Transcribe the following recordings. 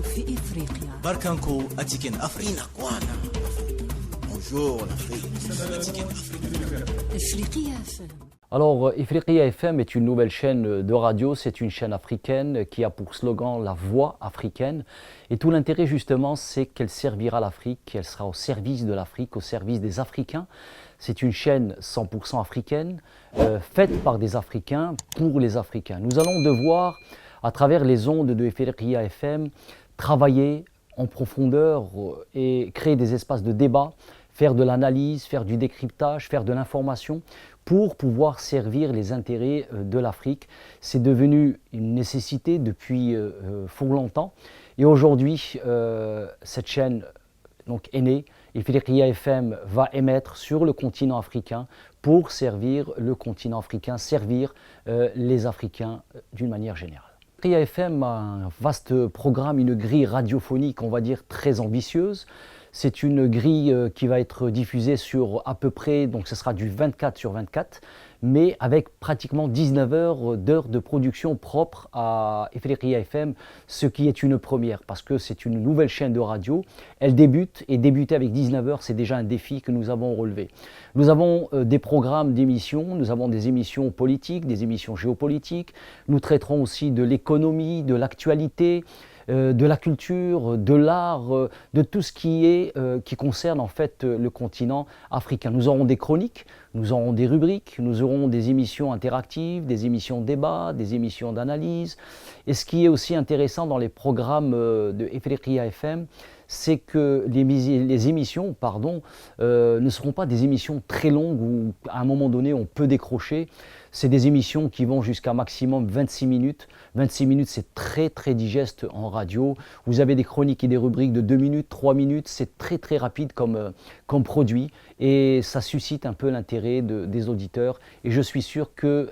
في إفريقيا. بركانكو أتيكن أفرينا كوانا. Bonjour l'Afrique. إفريقيا FM. Alors, Ifriqiya FM est une nouvelle chaîne de radio, c'est une chaîne africaine qui a pour slogan la voix africaine. Et tout l'intérêt justement, c'est qu'elle servira l'Afrique, qu'elle sera au service de l'Afrique, au service des Africains. C'est une chaîne 100% africaine, faite par des Africains, pour les Africains. Nous allons devoir, à travers les ondes de Ifriqiya FM, travailler en profondeur et créer des espaces de débat, faire de l'analyse, faire du décryptage, faire de l'information pour pouvoir servir les intérêts de l'Afrique. C'est devenu une nécessité depuis fort longtemps. Et aujourd'hui, cette chaîne donc, est née. Ifriqiya FM va émettre sur le continent africain pour servir le continent africain, servir les Africains d'une manière générale. Ifriqiya FM a un vaste programme, une grille radiophonique, on va dire, très ambitieuse. C'est une grille qui va être diffusée sur à peu près, donc ce sera du 24/24, mais avec pratiquement 19 heures de production propre à Ifriqiya FM, ce qui est une première, parce que c'est une nouvelle chaîne de radio. Elle débute, et débuter avec 19 heures, c'est déjà un défi que nous avons relevé. Nous avons des programmes d'émissions, nous avons des émissions politiques, des émissions géopolitiques, nous traiterons aussi de l'économie, de l'actualité, de la culture, de l'art, de tout ce qui concerne en fait le continent africain. Nous aurons des chroniques, nous aurons des rubriques, nous aurons des émissions interactives, des émissions de débat, des émissions d'analyse. Et ce qui est aussi intéressant dans les programmes de Ifriqiya FM, c'est que les émissions ne seront pas des émissions très longues où à un moment donné on peut décrocher. C'est des émissions qui vont jusqu'à maximum 26 minutes. 26 minutes, c'est très très digeste en radio. Vous avez des chroniques et des rubriques de 2 minutes, 3 minutes. C'est très très rapide comme produit et ça suscite un peu l'intérêt des auditeurs. Et je suis sûr que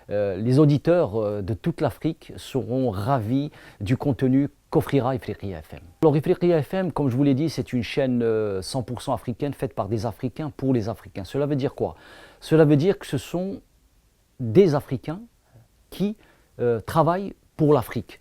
les auditeurs de toute l'Afrique seront ravis du contenu qu'offrira Ifriqiya FM. Alors Ifriqiya FM, comme je vous l'ai dit, c'est une chaîne 100% africaine faite par des Africains pour les Africains. Cela veut dire quoi? Cela veut dire que ce sont des Africains qui travaillent pour l'Afrique.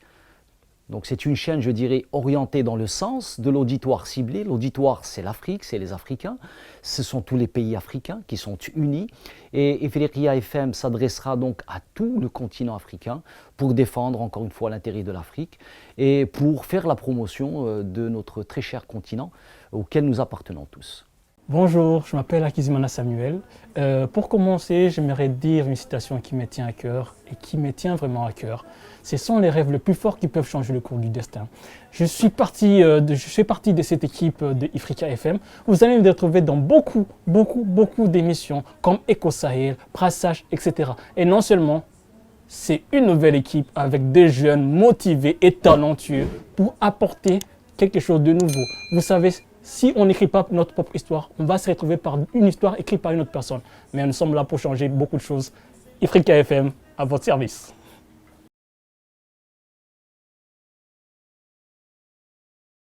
Donc c'est une chaîne, je dirais, orientée dans le sens de l'auditoire ciblé. L'auditoire, c'est l'Afrique, c'est les Africains. Ce sont tous les pays africains qui sont unis. Et Ifriqiya FM s'adressera donc à tout le continent africain pour défendre encore une fois l'intérêt de l'Afrique et pour faire la promotion de notre très cher continent auquel nous appartenons tous. Bonjour, je m'appelle Akizimana Samuel. Pour commencer, j'aimerais dire une citation qui me tient à cœur et qui me tient vraiment à cœur. Ce sont les rêves les plus forts qui peuvent changer le cours du destin. Je fais partie de cette équipe de Ifriqiya FM. Vous allez me retrouver dans beaucoup d'émissions comme Eco Sahel, Brassage, etc. Et non seulement, c'est une nouvelle équipe avec des jeunes motivés et talentueux pour apporter quelque chose de nouveau. Vous savez, si on n'écrit pas notre propre histoire, on va se retrouver par une histoire écrite par une autre personne. Mais nous sommes là pour changer beaucoup de choses. Ifriqiya FM, à votre service.